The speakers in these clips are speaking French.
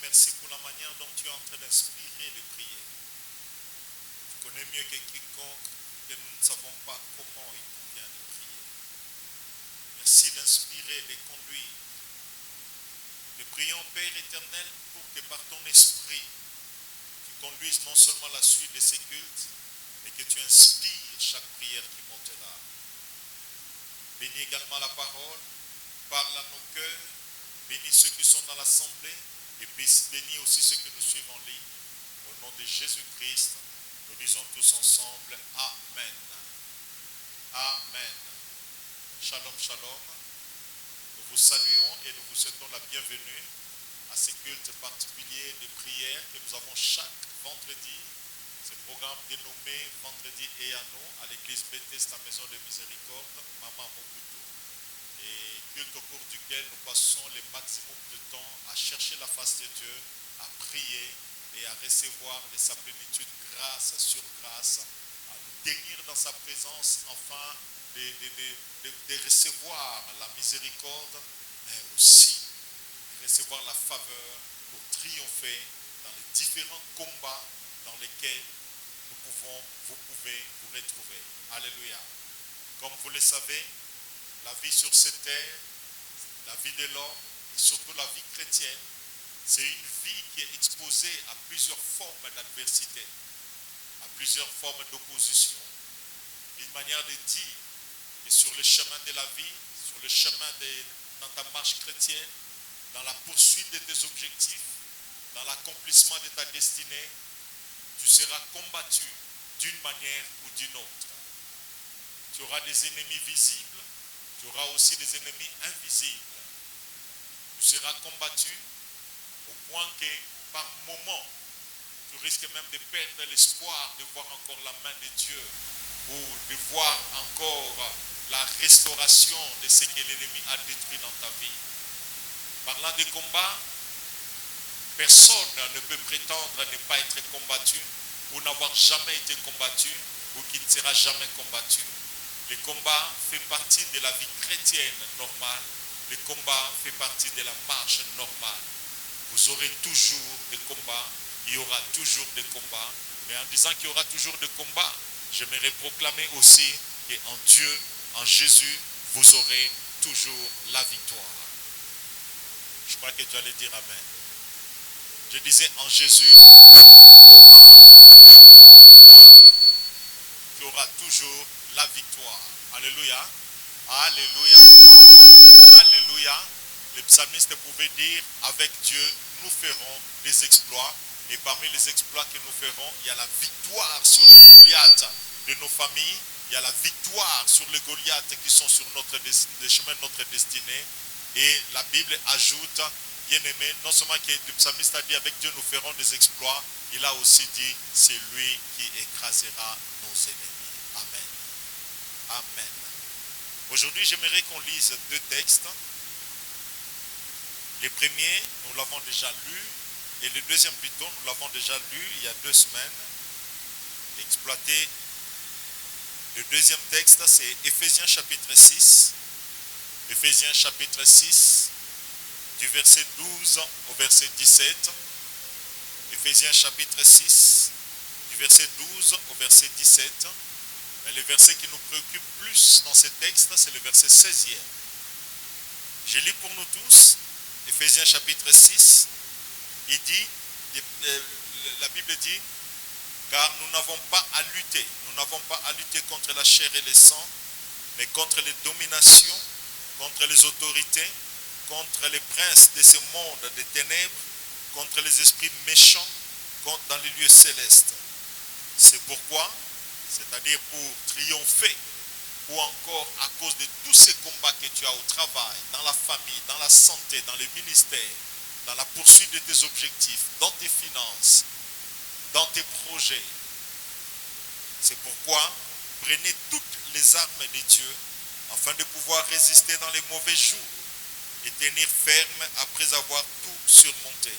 merci pour la manière dont tu es en train d'inspirer les prières. Tu connais mieux que quiconque que nous ne savons pas comment il convient de prier. Merci d'inspirer, de conduire. Nous prions, Père éternel, pour que par ton esprit, tu conduises non seulement la suite de ces cultes, mais que tu inspires chaque prière qui montera. Bénis également la parole, parle à nos cœurs, bénis ceux qui sont dans l'assemblée, et bénis aussi ceux que nous suivons en ligne. Au nom de Jésus-Christ, nous disons tous ensemble, Amen. Amen. Shalom, shalom. Nous vous saluons et nous vous souhaitons la bienvenue à ces cultes particuliers de prière que nous avons chaque vendredi. Ce programme dénommé Vendredi et à nous à l'église Bethesda Maison de Miséricorde, Mama Mobutu, et culte au cours duquel nous passons le maximum de temps à chercher la face de Dieu, à prier et à recevoir de sa plénitude grâce sur grâce, à nous tenir dans sa présence, enfin de recevoir la miséricorde, mais aussi de recevoir la faveur pour triompher dans les différents combats dans lesquels vous pouvez vous retrouver. Alléluia. Comme vous le savez, la vie sur cette terre, la vie de l'homme et surtout la vie chrétienne, c'est une vie qui est exposée à plusieurs formes d'adversité, à plusieurs formes d'opposition. Une manière de dire que sur le chemin de la vie, sur le chemin dans ta marche chrétienne, dans la poursuite de tes objectifs, dans l'accomplissement de ta destinée, tu seras combattu d'une manière ou d'une autre. Tu auras des ennemis visibles, tu auras aussi des ennemis invisibles. Tu seras combattu au point que par moment, tu risques même de perdre l'espoir de voir encore la main de Dieu ou de voir encore la restauration de ce que l'ennemi a détruit dans ta vie. Parlant des combats, personne ne peut prétendre ne pas être combattu ou n'avoir jamais été combattu ou qui ne sera jamais combattu. Le combat fait partie de la vie chrétienne normale. Le combat fait partie de la marche normale. Vous aurez toujours des combats, il y aura toujours des combats. Mais en disant qu'il y aura toujours des combats, j'aimerais proclamer aussi qu'en Dieu, en Jésus, vous aurez toujours la victoire. Je crois que tu allais dire Amen. Je disais en Jésus, tu auras toujours la victoire. Alléluia. Alléluia. Alléluia. Le psalmiste pouvait dire, avec Dieu, nous ferons des exploits. Et parmi les exploits que nous ferons, il y a la victoire sur les Goliaths de nos familles. Il y a la victoire sur les Goliaths qui sont sur le chemin de notre destinée. Et la Bible ajoute, bien aimé, non seulement que le psalmiste a dit, avec Dieu nous ferons des exploits, il a aussi dit, c'est lui qui écrasera nos ennemis. Amen. Amen. Aujourd'hui, j'aimerais qu'on lise deux textes. Le premier, nous l'avons déjà lu, et le deuxième plutôt, nous l'avons déjà lu il y a 2 semaines. Exploité. Le deuxième texte, c'est Éphésiens chapitre 6. Éphésiens chapitre 6, du verset 12 au verset 17. Éphésiens chapitre 6, du verset 12 au verset 17. Mais le verset qui nous préoccupe plus dans ce texte, c'est le verset 16e. Je lis pour nous tous, Éphésiens chapitre 6, il dit, la Bible dit, car nous n'avons pas à lutter contre la chair et le sang, mais contre les dominations, contre les autorités, contre les princes de ce monde des ténèbres, contre les esprits méchants, dans les lieux célestes. C'est pourquoi, c'est-à-dire pour triompher, ou encore à cause de tous ces combats que tu as au travail, dans la famille, dans la santé, dans les ministères, dans la poursuite de tes objectifs, dans tes finances, dans tes projets. C'est pourquoi prenez toutes les armes de Dieu afin de pouvoir résister dans les mauvais jours et tenir ferme après avoir tout surmonté.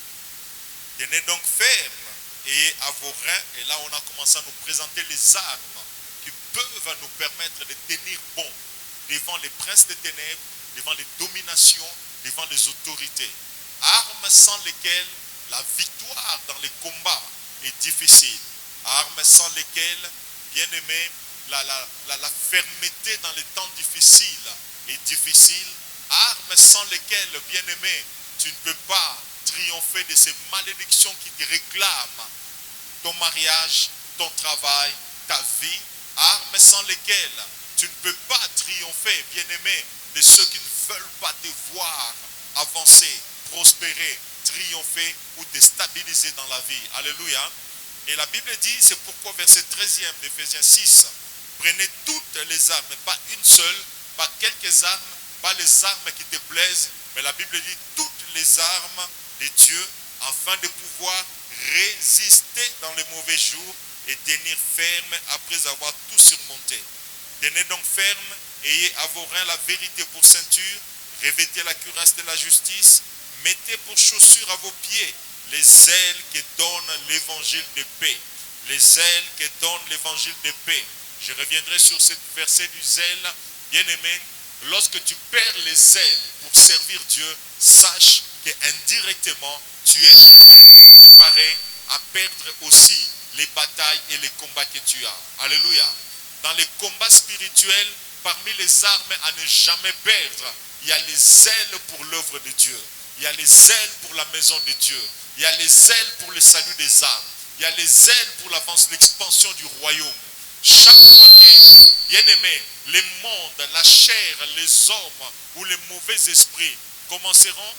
Tenez donc ferme et à vos reins, et là on a commencé à nous présenter les armes qui peuvent nous permettre de tenir bon devant les princes des ténèbres, devant les dominations, devant les autorités. Armes sans lesquelles la victoire dans les combats est difficile. Armes sans lesquelles, bien aimé, la fermeté dans les temps difficiles est difficile. Armes sans lesquelles, bien aimé, tu ne peux pas triompher de ces malédictions qui te réclament ton mariage, ton travail, ta vie. Armes sans lesquelles tu ne peux pas triompher, bien aimé, de ceux qui ne veulent pas te voir avancer, prospérer, triompher ou te stabiliser dans la vie. Alléluia. Et la Bible dit, c'est pourquoi verset 13e d'Éphésiens 6, prenez toutes les armes, pas une seule, pas quelques armes, pas les armes qui te plaisent, mais la Bible dit toutes les armes de Dieu afin de pouvoir résister dans les mauvais jours et tenir ferme après avoir tout surmonté. Tenez donc ferme, ayez à vos reins la vérité pour ceinture, revêtez la cuirasse de la justice, mettez pour chaussures à vos pieds les ailes que donne l'évangile de paix. Les ailes que donne l'évangile de paix. Je reviendrai sur ce verset du zèle. Bien aimé, lorsque tu perds les ailes pour servir Dieu, sache qu'indirectement, tu es préparé à perdre aussi les batailles et les combats que tu as. Alléluia. Dans les combats spirituels, parmi les armes à ne jamais perdre, il y a les ailes pour l'œuvre de Dieu. Il y a les ailes pour la maison de Dieu. Il y a les ailes pour le salut des âmes. Il y a les ailes pour l'expansion du royaume. Chaque fois que, bien aimé, les mondes, la chair, les hommes ou les mauvais esprits commenceront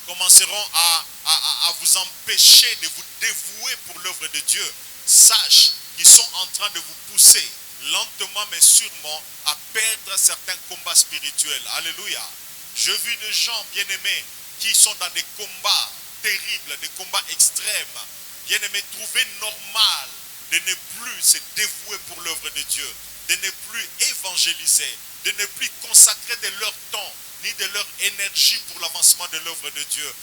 à vous empêcher de vous dévouer pour l'œuvre de Dieu, sache qu'ils sont en train de vous pousser lentement mais sûrement à perdre certains combats spirituels. Alléluia. J'ai vu des gens bien-aimés qui sont dans des combats terribles, des combats extrêmes. Bien-aimés, trouver normal de ne plus se dévouer pour l'œuvre de Dieu, de ne plus évangéliser, de ne plus consacrer de leur temps ni de leur énergie pour l'avancement de l'œuvre de Dieu.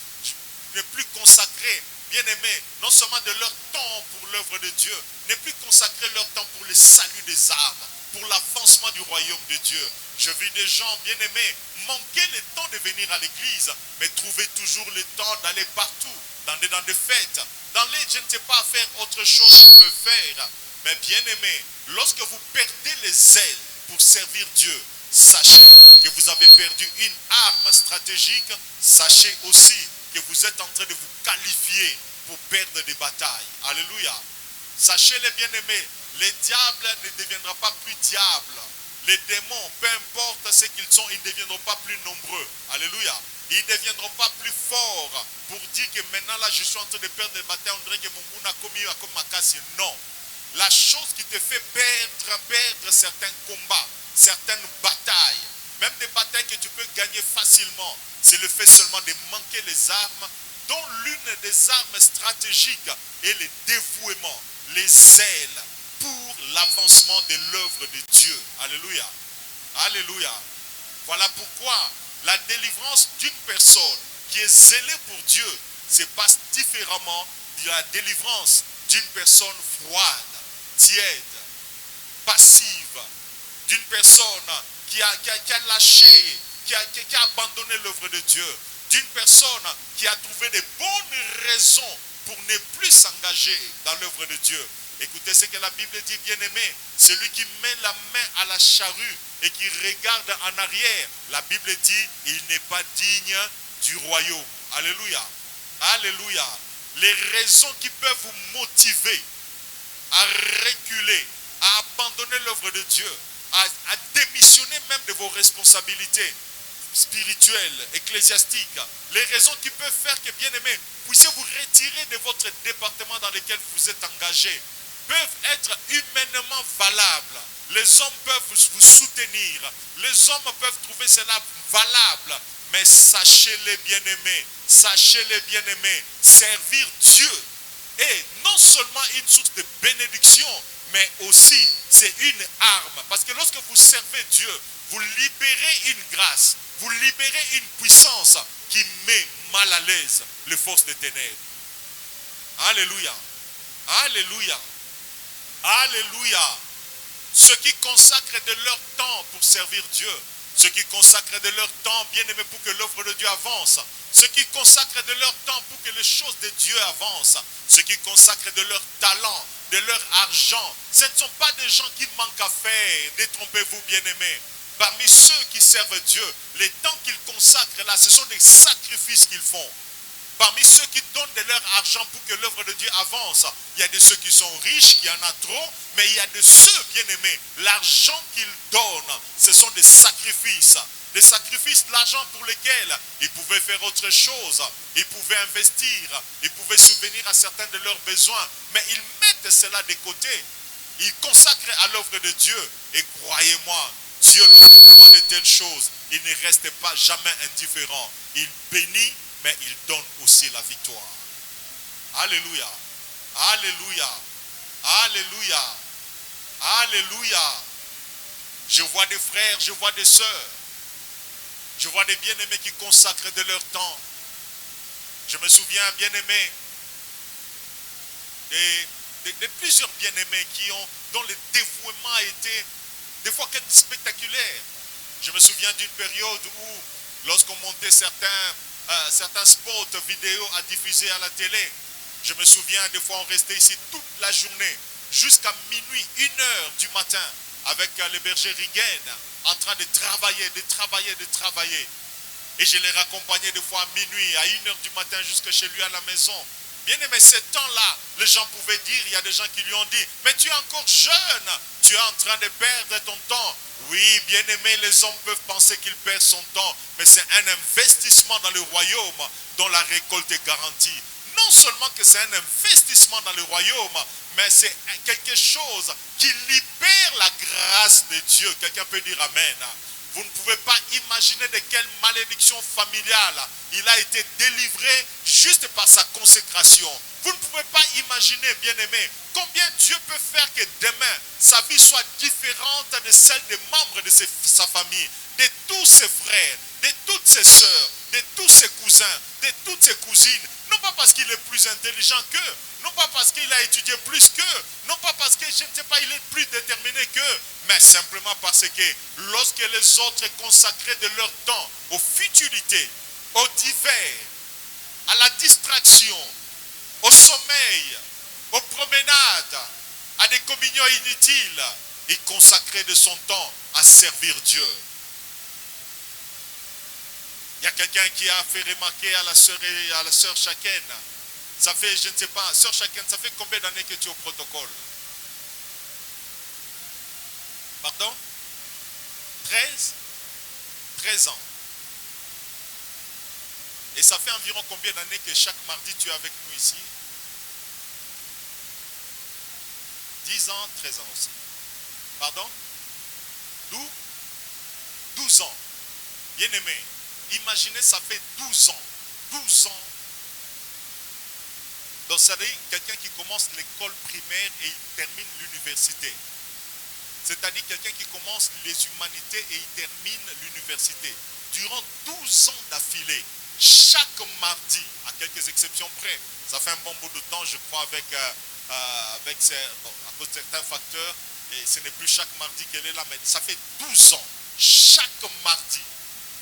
Ne plus consacrer, bien-aimés, non seulement de leur temps pour l'œuvre de Dieu, ne plus consacrer leur temps pour le salut des âmes, pour l'avancement du royaume de Dieu. Je vis des gens, bien-aimés, manquer le temps de venir à l'église, mais trouver toujours le temps d'aller partout, dans des fêtes, dans les, je ne sais pas faire autre chose qu'ils peuvent faire. Mais bien-aimés, lorsque vous perdez les ailes pour servir Dieu, sachez que vous avez perdu une arme stratégique. Sachez aussi que vous êtes en train de vous qualifier pour perdre des batailles. Alléluia. Sachez les bien-aimés, les diables ne deviendront pas plus diables. Les démons, peu importe ce qu'ils sont, ils ne deviendront pas plus nombreux. Alléluia. Ils ne deviendront pas plus forts pour dire que maintenant là je suis en train de perdre des batailles. On dirait que mon goût n'a commis comme ma casse. Non. La chose qui te fait perdre certains combats, certaines batailles, même des batailles que tu peux gagner facilement, c'est le fait seulement de manquer les armes, dont l'une des armes stratégiques est le dévouement, les ailes pour l'avancement de l'œuvre de Dieu. Alléluia. Alléluia. Voilà pourquoi la délivrance d'une personne qui est zélée pour Dieu se passe différemment de la délivrance d'une personne froide, tiède, passive, d'une personne qui a lâché, qui a abandonné l'œuvre de Dieu, d'une personne qui a trouvé de bonnes raisons pour ne plus s'engager dans l'œuvre de Dieu. Écoutez ce que la Bible dit, bien-aimé, celui qui met la main à la charrue et qui regarde en arrière, la Bible dit, il n'est pas digne du royaume. Alléluia. Alléluia. Les raisons qui peuvent vous motiver à reculer, à abandonner l'œuvre de Dieu, à démissionner même de vos responsabilités spirituelles, ecclésiastiques, les raisons qui peuvent faire que, bien-aimés, puissiez vous retirer de votre département dans lequel vous êtes engagé, peuvent être humainement valables. Les hommes peuvent vous soutenir, les hommes peuvent trouver cela valable, mais sachez-les bien-aimés, servir Dieu est non seulement une source de bénédiction, mais aussi c'est une arme. Parce que lorsque vous servez Dieu, vous libérez une grâce, vous libérez une puissance qui met mal à l'aise les forces des ténèbres. Alléluia. Alléluia. Alléluia. Ceux qui consacrent de leur temps pour servir Dieu, ceux qui consacrent de leur temps, bien aimé, pour que l'œuvre de Dieu avance, ceux qui consacrent de leur temps pour que les choses de Dieu avancent, ceux qui consacrent de leur talent, de leur argent. Ce ne sont pas des gens qui manquent à faire, détrompez-vous bien-aimés. Parmi ceux qui servent Dieu, les temps qu'ils consacrent là, ce sont des sacrifices qu'ils font. Parmi ceux qui donnent de leur argent pour que l'œuvre de Dieu avance, il y a de ceux qui sont riches, qui en a trop, mais il y a de ceux, bien-aimés, l'argent qu'ils donnent, ce sont des sacrifices. Des sacrifices, l'argent pour lesquels ils pouvaient faire autre chose, ils pouvaient investir, ils pouvaient subvenir à certains de leurs besoins, mais ils mettent cela de côté. Ils consacrent à l'œuvre de Dieu. Et croyez-moi, Dieu, lorsqu'il voit de telles choses, il ne reste pas jamais indifférent. Il bénit, mais il donne aussi la victoire. Alléluia. Alléluia. Alléluia. Alléluia. Je vois des frères, je vois des sœurs. Je vois des bien-aimés qui consacrent de leur temps. Je me souviens, bien-aimés, de plusieurs bien-aimés dont le dévouement a été des fois spectaculaire. Je me souviens d'une période où, lorsqu'on montait certains spots vidéo à diffuser à la télé, je me souviens des fois on restait ici toute la journée, jusqu'à minuit, 1h du matin, avec le berger Rigen, en train de travailler. Et je les raccompagnais des fois à minuit, à 1h du matin, jusque chez lui à la maison. Bien aimé, ce temps-là, les gens pouvaient dire, il y a des gens qui lui ont dit, mais tu es encore jeune, tu es en train de perdre ton temps. Oui, bien aimé, les hommes peuvent penser qu'ils perdent son temps, mais c'est un investissement dans le royaume dont la récolte est garantie. Non seulement que c'est un investissement dans le royaume, mais c'est quelque chose qui libère la grâce de Dieu. Quelqu'un peut dire Amen. Vous ne pouvez pas imaginer de quelle malédiction familiale il a été délivré juste par sa consécration. Vous ne pouvez pas imaginer, bien-aimé, combien Dieu peut faire que demain, sa vie soit différente de celle des membres de sa famille, de tous ses frères, de toutes ses sœurs, de tous ses cousins, de toutes ses cousines. Non pas parce qu'il est plus intelligent qu'eux, non pas parce qu'il a étudié plus qu'eux, non pas parce que, je ne sais pas, il est plus déterminé qu'eux, mais simplement parce que lorsque les autres consacraient de leur temps aux futilités, aux divers, à la distraction, au sommeil, aux promenades, à des communions inutiles, il consacrait de son temps à servir Dieu. Il y a quelqu'un qui a fait remarquer à la sœur Chaken, ça fait, je ne sais pas, sœur Chaken, ça fait combien d'années que tu es au protocole? Pardon? 13 ans. Et ça fait environ combien d'années que chaque mardi tu es avec nous ici? 10 ans, 13 ans aussi. Pardon? 12 ans. Bien aimé, imaginez, ça fait 12 ans. 12 ans. Donc ça veut dire quelqu'un qui commence l'école primaire et il termine l'université. C'est-à-dire quelqu'un qui commence les humanités et il termine l'université. Durant 12 ans d'affilée, chaque mardi, à quelques exceptions près, ça fait un bon bout de temps, je crois, à cause de certains facteurs, et ce n'est plus chaque mardi qu'elle est là, mais ça fait 12 ans, chaque mardi,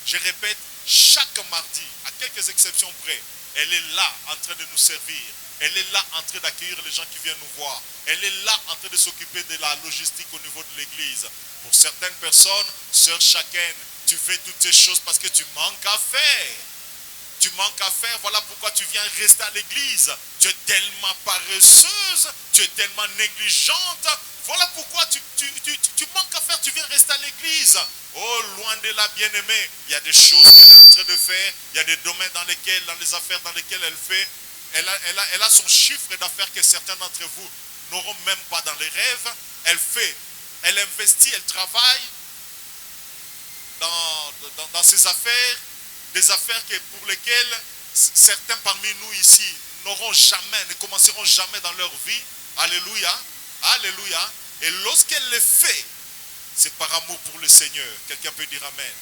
je répète, chaque mardi, à quelques exceptions près, elle est là en train de nous servir. Elle est là en train d'accueillir les gens qui viennent nous voir. Elle est là en train de s'occuper de la logistique au niveau de l'église. Pour certaines personnes, sœur Chaken, tu fais toutes ces choses parce que tu manques à faire. Tu manques à faire, voilà pourquoi tu viens rester à l'église. Tu es tellement paresseuse, tu es tellement négligente. Voilà pourquoi tu manques à faire, tu viens rester à l'église. Oh, loin de là, bien-aimée, il y a des choses qu'elle est en train de faire. Il y a des domaines dans les affaires dans lesquelles elle fait. Elle a son chiffre d'affaires que certains d'entre vous n'auront même pas dans les rêves. Elle investit, elle travaille dans ses affaires, des affaires pour lesquelles certains parmi nous ici ne commenceront jamais dans leur vie. Alléluia, alléluia. Et lorsqu'elle le fait, c'est par amour pour le Seigneur. Quelqu'un peut dire Amen.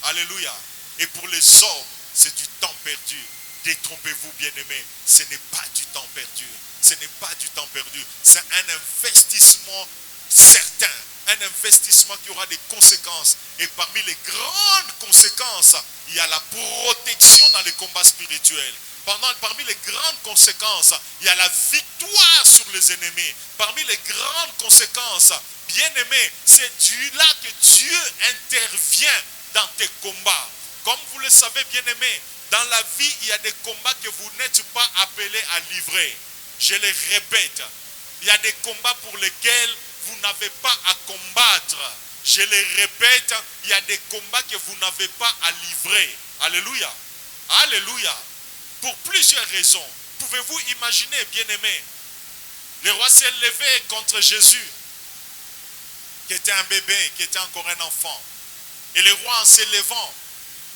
Alléluia. Et pour les hommes, c'est du temps perdu. Détrompez-vous, bien-aimés, ce n'est pas du temps perdu. Ce n'est pas du temps perdu. C'est un investissement certain. Un investissement qui aura des conséquences. Et parmi les grandes conséquences, il y a la protection dans dans les combats spirituels. Parmi les grandes conséquences, il y a la victoire sur les ennemis. Parmi les grandes conséquences, bien-aimés, c'est là que Dieu intervient dans tes combats. Comme vous le savez, bien-aimés, dans la vie, il y a des combats que vous n'êtes pas appelés à livrer. Je les répète, il y a des combats pour lesquels vous n'avez pas à combattre. Je les répète, il y a des combats que vous n'avez pas à livrer. Alléluia. Alléluia. Pour plusieurs raisons. Pouvez-vous imaginer, bien-aimés, le roi s'est levé contre Jésus, qui était un bébé, qui était encore un enfant. Et le roi, en s'élevant,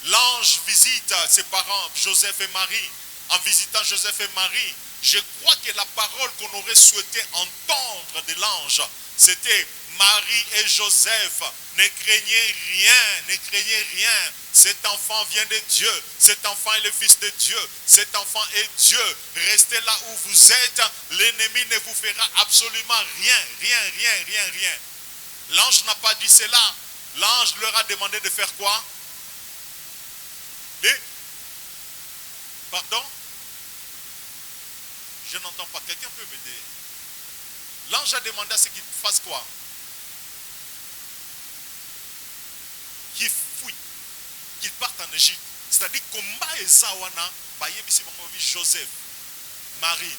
l'ange visite ses parents, Joseph et Marie. En visitant Joseph et Marie, je crois que la parole qu'on aurait souhaité entendre de l'ange, c'était: Marie et Joseph, ne craignez rien, ne craignez rien. Cet enfant vient de Dieu, cet enfant est le Fils de Dieu, cet enfant est Dieu. Restez là où vous êtes, l'ennemi ne vous fera absolument rien, rien, rien, rien, rien. L'ange n'a pas dit cela. L'ange leur a demandé de faire quoi? Pardon? Je n'entends pas. Quelqu'un peut m'aider? L'ange a demandé à ce qu'il fasse quoi? Qu'il fuit, qu'il parte en Égypte. C'est-à-dire, combat Esawana, Bayebisi Joseph, Marie,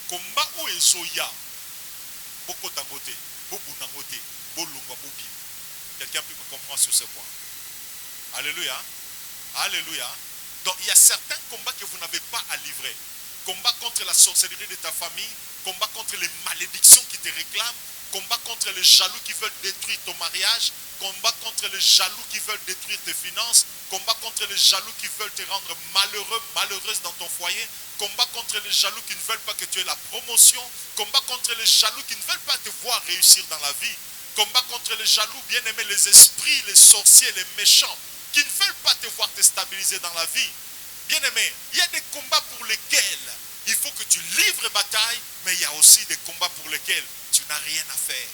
combat où Ezoya, Boko Tangote, Bobu Nangote, Bolunga Bobi. Quelqu'un peut me comprendre sur ce point? Alléluia. Alléluia. Donc, il y a certains combats que vous n'avez pas à livrer. Combat contre la sorcellerie de ta famille, combat contre les malédictions qui te réclament, combat contre les jaloux qui veulent détruire ton mariage, combat contre les jaloux qui veulent détruire tes finances, combat contre les jaloux qui veulent te rendre malheureux, malheureuse dans ton foyer, combat contre les jaloux qui ne veulent pas que tu aies la promotion, combat contre les jaloux qui ne veulent pas te voir réussir dans la vie, combat contre les jaloux, bien-aimés, les esprits, les sorciers, les méchants, qui ne veulent pas te voir te stabiliser dans la vie. Bien-aimé, il y a des combats pour lesquels il faut que tu livres bataille, mais il y a aussi des combats pour lesquels tu n'as rien à faire.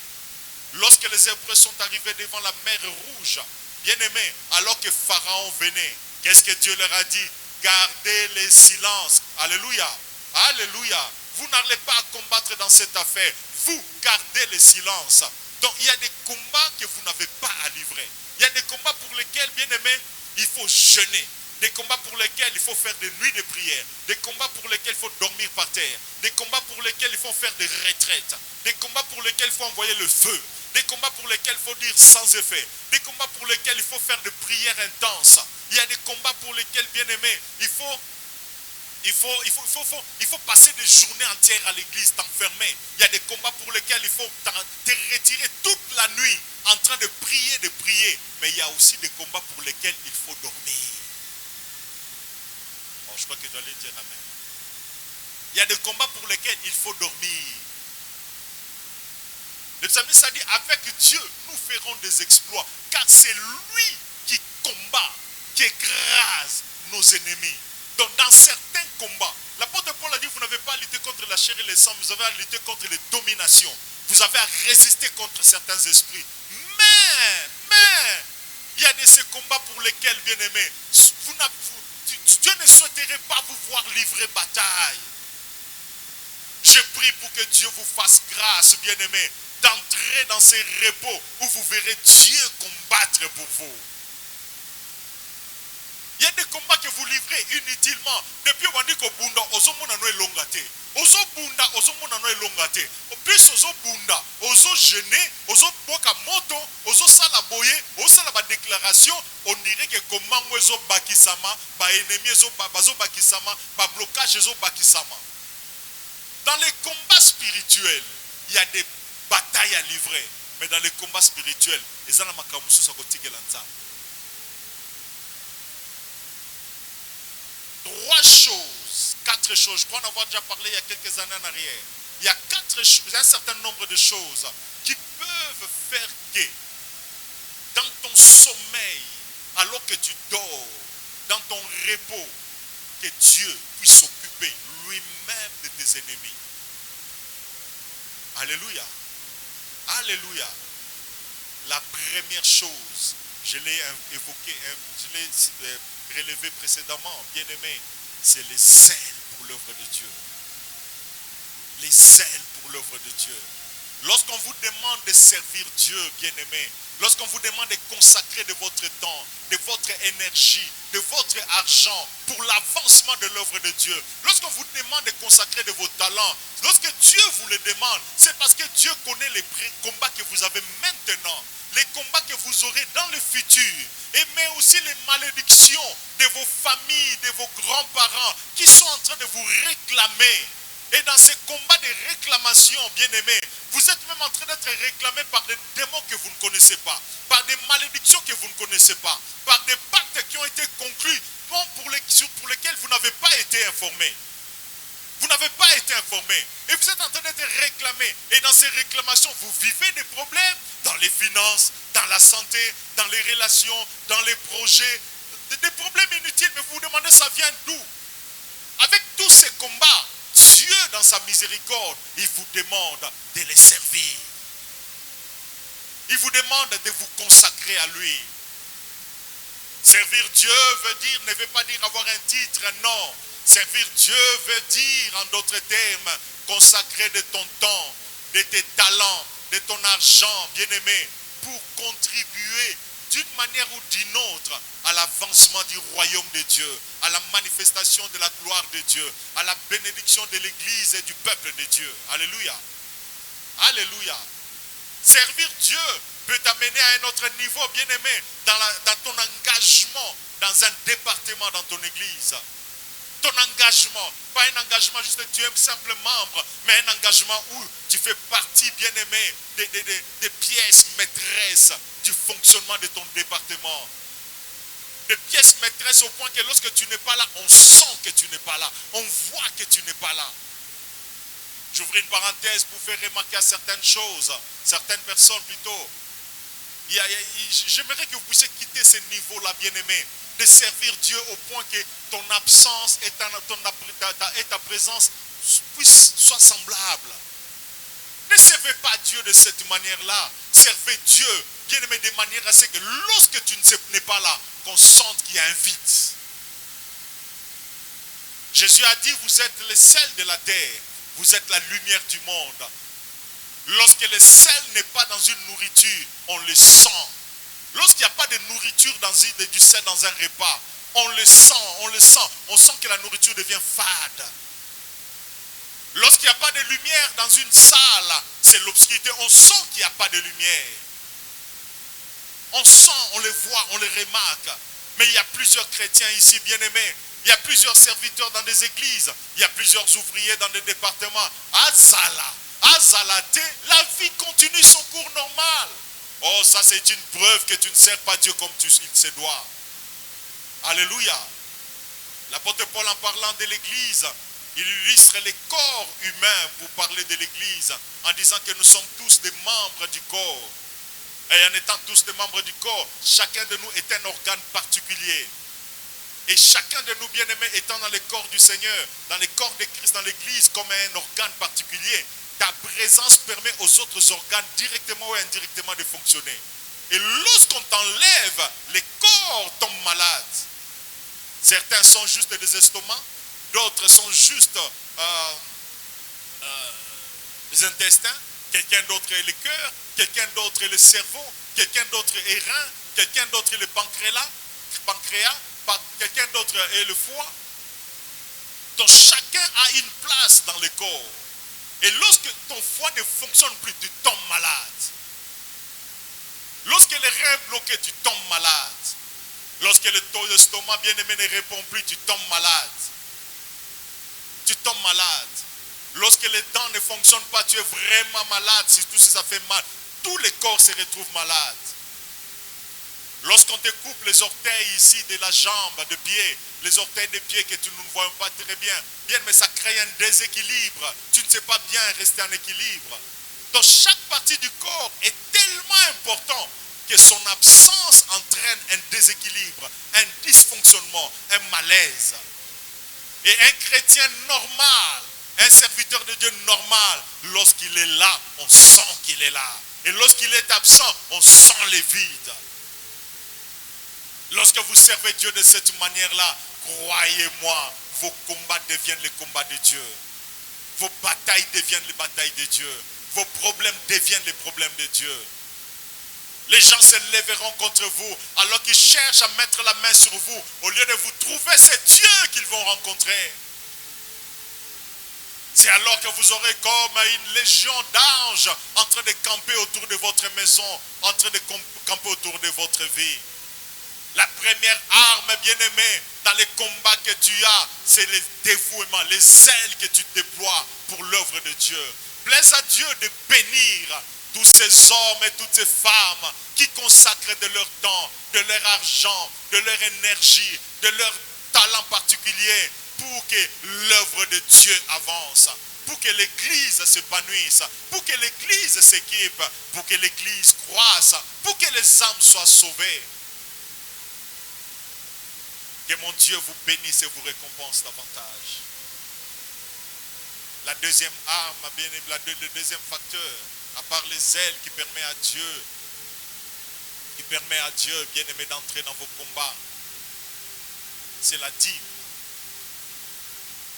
Lorsque les Hébreux sont arrivés devant la mer Rouge, bien-aimé, alors que Pharaon venait, qu'est-ce que Dieu leur a dit? Gardez le silence. Alléluia. Alléluia. Vous n'allez pas combattre dans cette affaire. Vous gardez le silence. Donc il y a des combats que vous n'avez pas à livrer. Il y a des combats pour lesquels, bien-aimé, il faut jeûner. Des combats pour lesquels il faut faire des nuits de prière. Des combats pour lesquels il faut dormir par terre. Des combats pour lesquels il faut faire des retraites. Des combats pour lesquels il faut envoyer le feu. Des combats pour lesquels il faut dire sans effet. Des combats pour lesquels il faut faire des prières intenses. Il y a des combats pour lesquels, bien aimé, il faut passer des journées entières à l'église, t'enfermer. Il y a des combats pour lesquels il faut te retirer toute la nuit en train de prier. Mais il y a aussi des combats pour lesquels il faut dormir. Oh, je crois que tu dois aller dire amen. Il y a des combats pour lesquels il faut dormir. Le psalmiste a dit, avec Dieu, nous ferons des exploits. Car c'est lui qui combat, qui écrase nos ennemis. Donc dans certains combats, l'apôtre Paul a dit, vous n'avez pas à lutter contre la chair et le sang, vous avez à lutter contre les dominations. Vous avez à résister contre certains esprits. Mais, il y a de ces combats pour lesquels, bien aimés, Dieu ne souhaiterait pas vous voir livrer bataille. Je prie pour que Dieu vous fasse grâce, bien aimés, d'entrer dans ces repos où vous verrez Dieu combattre pour vous. Il y a des combats que vous livrez inutilement. Depuis on dit que bunda ozomona no elongate. Ozo bunda ozomona no elongate. Plus ozo bunda, ozo gêner, ozo boka moto, ozo sala boye, ozo sala ba déclaration, on dirait que comment ozo bakisama, ba ennemi ozo bazo bakisama, ba blocage ozo bakisama. Dans les combats spirituels, il y a des batailles à livrer, mais dans les combats spirituels, les gens makamusu sa kotike lanza. 4 choses, je crois en avoir déjà parlé il y a quelques années en arrière. Il y a un certain nombre de choses qui peuvent faire que dans ton sommeil, alors que tu dors, dans ton repos, que Dieu puisse s'occuper lui-même de tes ennemis. Alléluia. Alléluia. La première chose, je l'ai évoqué, je l'ai relevés précédemment, bien-aimés, c'est les zèle pour l'œuvre de Dieu. Les zèle pour l'œuvre de Dieu. Lorsqu'on vous demande de servir Dieu, bien-aimé, lorsqu'on vous demande de consacrer de votre temps, de votre énergie, de votre argent pour l'avancement de l'œuvre de Dieu, lorsqu'on vous demande de consacrer de vos talents, lorsque Dieu vous le demande, c'est parce que Dieu connaît les combats que vous avez maintenant, les combats que vous aurez dans le futur, et mais aussi les malédictions de vos familles, de vos grands-parents qui sont en train de vous réclamer. Et dans ces combats de réclamation, bien-aimés, vous êtes même en train d'être réclamé par des démons que vous ne connaissez pas, par des malédictions que vous ne connaissez pas, par des pactes qui ont été conclus pour lesquels vous n'avez pas été informé. Vous n'avez pas été informé. Et vous êtes en train d'être réclamé. Et dans ces réclamations, vous vivez des problèmes dans les finances, dans la santé, dans les relations, dans les projets. Des problèmes inutiles, mais vous vous demandez ça vient d'où? Avec tous ces combats, Dieu, dans sa miséricorde, il vous demande de les servir. Il vous demande de vous consacrer à lui. Servir Dieu ne veut pas dire avoir un titre, non. Servir Dieu veut dire, en d'autres termes, consacrer de ton temps, de tes talents, de ton argent, bien-aimé, pour contribuer d'une manière ou d'une autre à l'avancement du royaume de Dieu, à la manifestation de la gloire de Dieu, à la bénédiction de l'Église et du peuple de Dieu. Alléluia. Alléluia. Servir Dieu peut t'amener à un autre niveau, bien-aimé, dans ton engagement, dans un département dans ton Église. Ton engagement, pas un engagement juste tu es un simple membre, mais un engagement où tu fais partie, bien-aimé, des pièces maîtresses du fonctionnement de ton département. Des pièces maîtresses au point que lorsque tu n'es pas là, on sent que tu n'es pas là, on voit que tu n'es pas là. J'ouvre une parenthèse pour faire remarquer à certaines choses, certaines personnes plutôt. J'aimerais que vous puissiez quitter ce niveau-là, bien-aimé, de servir Dieu au point que ton absence et ta présence soient semblables. Ne servez pas Dieu de cette manière-là. Servez Dieu, bien-aimé, de manière à ce que lorsque tu n'es pas là, qu'on sente qu'il y a un vide. Jésus a dit, vous êtes le sel de la terre, vous êtes la lumière du monde. Lorsque le sel n'est pas dans une nourriture, on le sent. Lorsqu'il n'y a pas de nourriture du sel dans un repas, on le sent, on sent que la nourriture devient fade. Lorsqu'il n'y a pas de lumière dans une salle, c'est l'obscurité, on sent qu'il n'y a pas de lumière. On sent, on le voit, on le remarque. Mais il y a plusieurs chrétiens ici, bien-aimés. Il y a plusieurs serviteurs dans des églises. Il y a plusieurs ouvriers dans des départements. Azalaté, la vie continue son cours normal. Oh, ça c'est une preuve que tu ne sers pas Dieu comme il se doit. Alléluia. L'apôtre Paul, en parlant de l'église, il illustre les corps humains pour parler de l'église, en disant que nous sommes tous des membres du corps. Et en étant tous des membres du corps, chacun de nous est un organe particulier. Et chacun de nous, bien-aimés, étant dans le corps du Seigneur, dans le corps de Christ, dans l'église, comme un organe particulier, ta présence permet aux autres organes, directement ou indirectement, de fonctionner. Et lorsqu'on t'enlève, les corps tombent malades. Certains sont juste des estomacs, d'autres sont juste les intestins, quelqu'un d'autre est le cœur, quelqu'un d'autre est le cerveau, quelqu'un d'autre est rein, quelqu'un d'autre est le pancréas, quelqu'un d'autre est le foie. Donc chacun a une place dans le corps. Et lorsque ton foie ne fonctionne plus, tu tombes malade. Lorsque les reins bloqués, tu tombes malade. Lorsque l'estomac bien-aimé ne répond plus, tu tombes malade. Tu tombes malade. Lorsque les dents ne fonctionnent pas, tu es vraiment malade. Surtout si ça fait mal. Tout le corps se retrouve malade. Lorsqu'on te coupe les orteils ici de la jambe, de pied, les orteils de pied que tu ne vois pas très bien, mais ça crée un déséquilibre. Tu ne sais pas bien rester en équilibre. Donc chaque partie du corps est tellement important que son absence entraîne un déséquilibre, un dysfonctionnement, un malaise. Et un chrétien normal, un serviteur de Dieu normal, lorsqu'il est là, on sent qu'il est là. Et lorsqu'il est absent, on sent les vides. Lorsque vous servez Dieu de cette manière-là, croyez-moi, vos combats deviennent les combats de Dieu. Vos batailles deviennent les batailles de Dieu. Vos problèmes deviennent les problèmes de Dieu. Les gens se lèveront contre vous alors qu'ils cherchent à mettre la main sur vous. Au lieu de vous trouver, c'est Dieu qu'ils vont rencontrer. C'est alors que vous aurez comme une légion d'anges en train de camper autour de votre maison, en train de camper autour de votre vie. La première arme, bien-aimé, dans les combats que tu as, c'est le dévouement, les ailes que tu déploies pour l'œuvre de Dieu. Plaise à Dieu de bénir tous ces hommes et toutes ces femmes qui consacrent de leur temps, de leur argent, de leur énergie, de leur talent particulier pour que l'œuvre de Dieu avance, pour que l'Église s'épanouisse, pour que l'Église s'équipe, pour que l'Église croisse, pour que les âmes soient sauvées. Que mon Dieu vous bénisse et vous récompense davantage. La deuxième arme, bien aimé, le deuxième facteur, à part les ailes qui permet à Dieu, bien aimé, d'entrer dans vos combats, c'est la dîme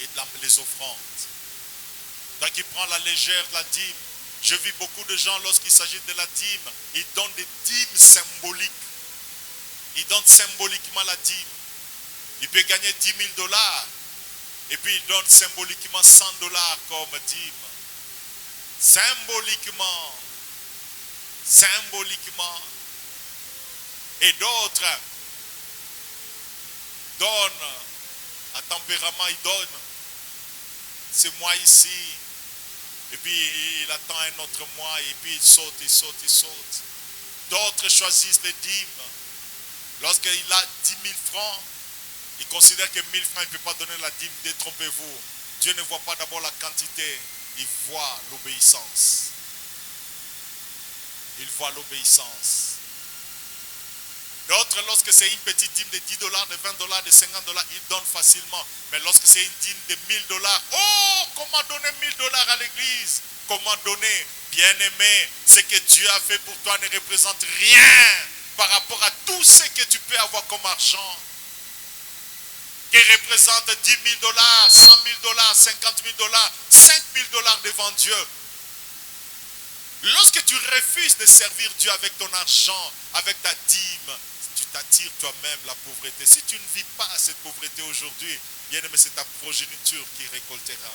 et les offrandes. Donc il prend la légère la dîme. Je vis beaucoup de gens lorsqu'il s'agit de la dîme, ils donnent des dîmes symboliques. Ils donnent symboliquement la dîme. Il peut gagner 10 000 $. Et puis il donne symboliquement 100 $ comme dîme. Symboliquement. Et d'autres donnent à tempérament, ils donnent. C'est moi ici. Et puis il attend un autre mois et puis il saute. D'autres choisissent les dîmes. Lorsqu'il a 10 000 francs, il considère que 1000 francs, il ne peut pas donner la dîme. Détrompez-vous. Dieu ne voit pas d'abord la quantité, il voit l'obéissance. D'autres, lorsque c'est une petite dîme de 10 $, de 20 $, de 50 $, ils donnent facilement. Mais lorsque c'est une dîme de 1000 $, oh, comment donner 1000 $ à l'église? Comment donner? Bien-aimé, ce que Dieu a fait pour toi ne représente rien par rapport à tout ce que tu peux avoir comme argent. Qui représente 10 000 $, 100 000 $, 50 000 $, 5 000 $ devant Dieu. Lorsque tu refuses de servir Dieu avec ton argent, avec ta dîme, tu t'attires toi-même la pauvreté. Si tu ne vis pas cette pauvreté aujourd'hui, bien aimé, c'est ta progéniture qui récoltera.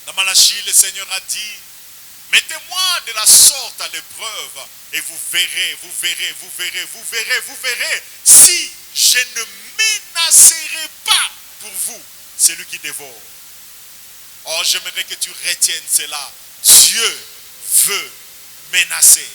Dans Malachie, le Seigneur a dit, mettez-moi de la sorte à l'épreuve et vous verrez, si je ne menacerai pas pour vous celui qui dévore. Oh, j'aimerais que tu retiennes cela. Dieu veut menacer.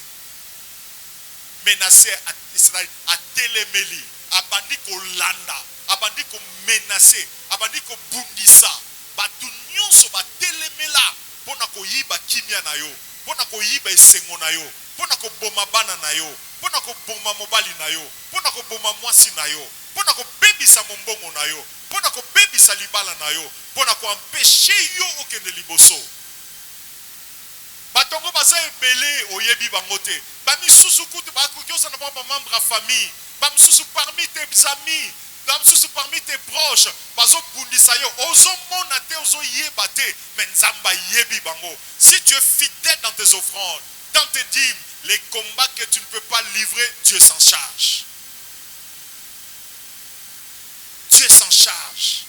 Menacer, c'est-à-dire à téléméli, à bandi ko landa, à bandi ko menacer, à bandi ko bundisa. Batu nyonso ba télémela, pona ko yiba kimia na yo, pona ko yiba esengo na yo, pona ko boma bana na yo, pona ko boma mobali na yo, pona ko boma mwasi na yo, pona ko bebisa mombongo na yo, pona ko bebisa libala na yo, pona ko empêcher yo okende liboso. Batongo baza ebele oyebi bangote. Ba misusu kutu ba kokiosa na ba membre à famille. Ba misusu parmi tes amis, ba misusu parmi tes proches, bazo bundisa yo, ozo mona te, ozo yeba te, mais nzamba yebi bango. Si tu es fidèle dans tes offrandes, dans tes dîmes, les combats que tu ne peux pas livrer, Dieu s'en charge. Dieu s'en charge.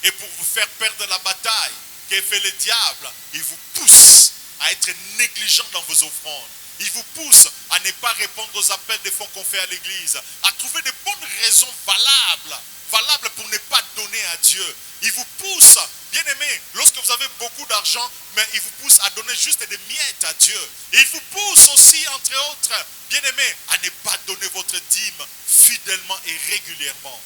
Et pour vous faire perdre la bataille, que fait le diable, il vous pousse à être négligent dans vos offrandes. Il vous pousse à ne pas répondre aux appels de fonds qu'on fait à l'église, à trouver de bonnes raisons valables pour ne pas donner à Dieu. Il vous pousse, bien aimé, lorsque vous avez beaucoup d'argent, mais il vous pousse à donner juste des miettes à Dieu. Il vous pousse aussi, entre autres, bien aimé, à ne pas donner votre dîme fidèlement et régulièrement.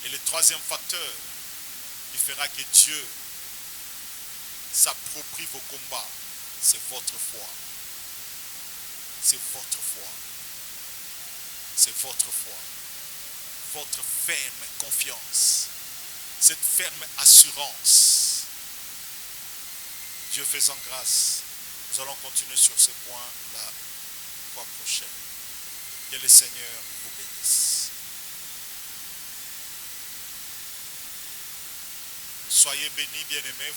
Et le troisième facteur qui fera que Dieu s'approprie vos combats, c'est votre foi. C'est votre foi. C'est votre foi. Votre ferme confiance. Cette ferme assurance Dieu faisant grâce, nous allons continuer sur ce point la fois prochaine. Que le Seigneur vous bénisse. Soyez bénis, bien-aimés,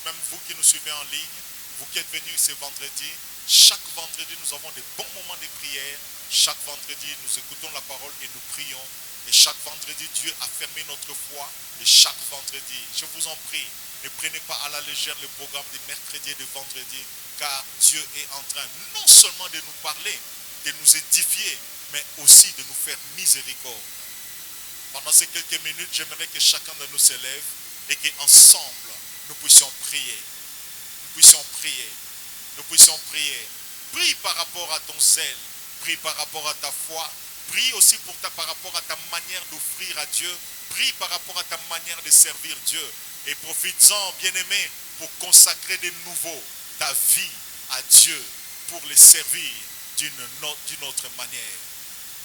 même vous qui nous suivez en ligne, vous qui êtes venus ce vendredi. Chaque vendredi, nous avons des bons moments de prière. Chaque vendredi, nous écoutons la parole et nous prions. Et chaque vendredi, Dieu a fermé notre foi. Et chaque vendredi, je vous en prie, ne prenez pas à la légère le programme de mercredi et de vendredi, car Dieu est en train non seulement de nous parler, de nous édifier, mais aussi de nous faire miséricorde. Pendant ces quelques minutes, j'aimerais que chacun de nous se lève et qu'ensemble, nous puissions prier. Nous puissions prier. Nous puissions prier. Prie par rapport à ton zèle. Prie par rapport à ta foi. Prie aussi par rapport à ta manière d'offrir à Dieu. Prie par rapport à ta manière de servir Dieu. Et profites-en, bien-aimé, pour consacrer de nouveau ta vie à Dieu, pour le servir d'une autre manière.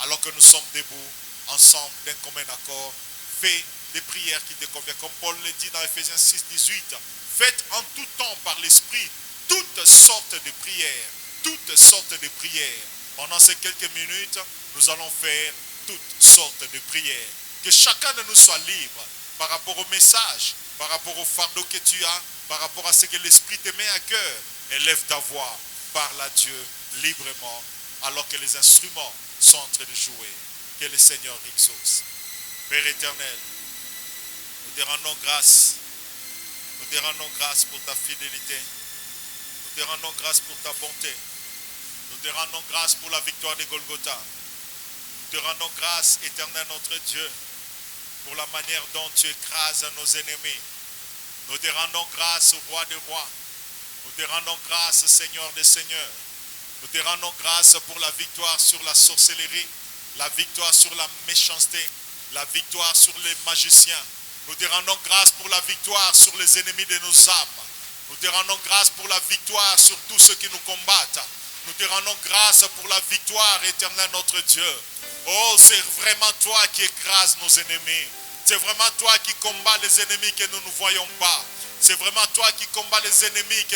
Alors que nous sommes debout, ensemble, d'un commun accord, fais des prières qui te conviennent. Comme Paul le dit dans Ephésiens 6, 18, faites en tout temps par l'Esprit toutes sortes de prières. Toutes sortes de prières. Pendant ces quelques minutes, nous allons faire toutes sortes de prières. Que chacun de nous soit libre par rapport au message, par rapport au fardeau que tu as, par rapport à ce que l'Esprit te met à cœur. Élève ta voix, parle à Dieu librement, alors que les instruments sont en train de jouer. Que le Seigneur exauce. Père éternel, nous te rendons grâce. Nous te rendons grâce pour ta fidélité. Nous te rendons grâce pour ta bonté. Nous te rendons grâce pour la victoire de Golgotha. Nous te rendons grâce, éternel notre Dieu, pour la manière dont tu écrases nos ennemis. Nous te rendons grâce, roi des rois. Nous te rendons grâce, Seigneur des seigneurs. Nous te rendons grâce pour la victoire sur la sorcellerie, la victoire sur la méchanceté, la victoire sur les magiciens. Nous te rendons grâce pour la victoire sur les ennemis de nos âmes. Nous te rendons grâce pour la victoire sur tous ceux qui nous combattent. Nous te rendons grâce pour la victoire, éternel notre Dieu. Oh, c'est vraiment toi qui écrases nos ennemis. C'est vraiment toi qui combats les ennemis que nous ne voyons pas. C'est vraiment toi qui combats les ennemis que